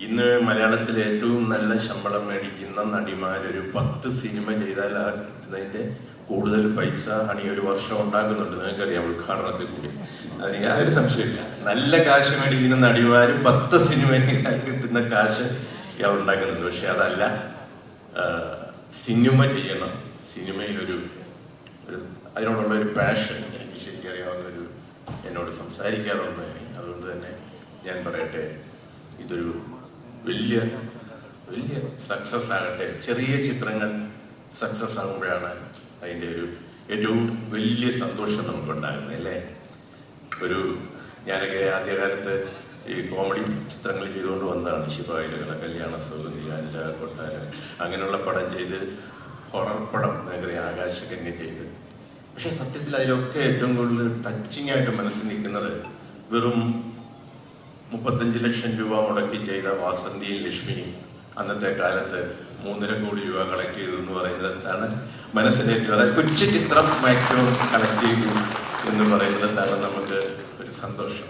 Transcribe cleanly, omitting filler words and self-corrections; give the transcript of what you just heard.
ഇന്ന് മലയാളത്തിൽ ഏറ്റവും നല്ല ശമ്പളം മേടിക്കുന്ന നടിമാരൊരു 10 സിനിമ ചെയ്താൽ ആ കിട്ടുന്നതിന്റെ കൂടുതൽ പൈസ ഈ ഒരു വർഷം ഉണ്ടാക്കുന്നുണ്ട്. നിങ്ങൾക്കറിയാം, ഉദ്ഘാടനത്തിൽ കൂടി. അതിന് യാതൊരു സംശയമില്ല. നല്ല കാശ് മേടിക്കുന്ന നടിമാര് 10 സിനിമ ചെയ്താൽ കിട്ടുന്ന കാശ് ഇയാൾ ഉണ്ടാക്കുന്നുണ്ട്. പക്ഷെ അതല്ല, സിനിമ ചെയ്യണം. സിനിമയിലൊരു അതിനോടുള്ള ഒരു പാഷൻ എനിക്ക് ശരിക്കും അറിയാവുന്നൊരു എന്നോട് സംസാരിക്കാറുണ്ട്. അതുകൊണ്ട് തന്നെ ഞാൻ പറയട്ടെ, ഇതൊരു വലിയ വലിയ സക്സസ് ആകട്ടെ. ചെറിയ ചിത്രങ്ങൾ സക്സസ് ആകുമ്പോഴാണ് അതിൻ്റെ ഒരു ഏറ്റവും വലിയ സന്തോഷം നമുക്കുണ്ടാകുന്നത്, അല്ലേ? ഞാനൊക്കെ ആദ്യകാലത്ത് ഈ കോമഡി ചിത്രങ്ങൾ ചെയ്തുകൊണ്ട് വന്നതാണ്. ശിപായിലുകൾ, കല്യാണ സൗഗന്ധിക, അനില കൊട്ടാരം, അങ്ങനെയുള്ള പടം ചെയ്ത്, ഹൊറർ പടം മേഖല ആകാശകന്യ ചെയ്ത്. പക്ഷെ സത്യത്തിൽ അതിലൊക്കെ ഏറ്റവും കൂടുതൽ ടച്ചിങ് ആയിട്ട് മനസ്സിൽ നിൽക്കുന്നത് വെറും 35 ലക്ഷം രൂപ മുടക്കി ചെയ്ത വാസന്തിയും ലക്ഷ്മിയും അന്നത്തെ കാലത്ത് 3.5 കോടി രൂപ കളക്ട് ചെയ്തു എന്ന് പറയുന്നിടത്താണ് മനസ്സിലേറ്റവും, അതായത് കൊച്ചു ചിത്രം മാക്സിമം കളക്ട് ചെയ്തു എന്ന് പറയുന്നിടത്താണ് നമുക്ക് ഒരു സന്തോഷം.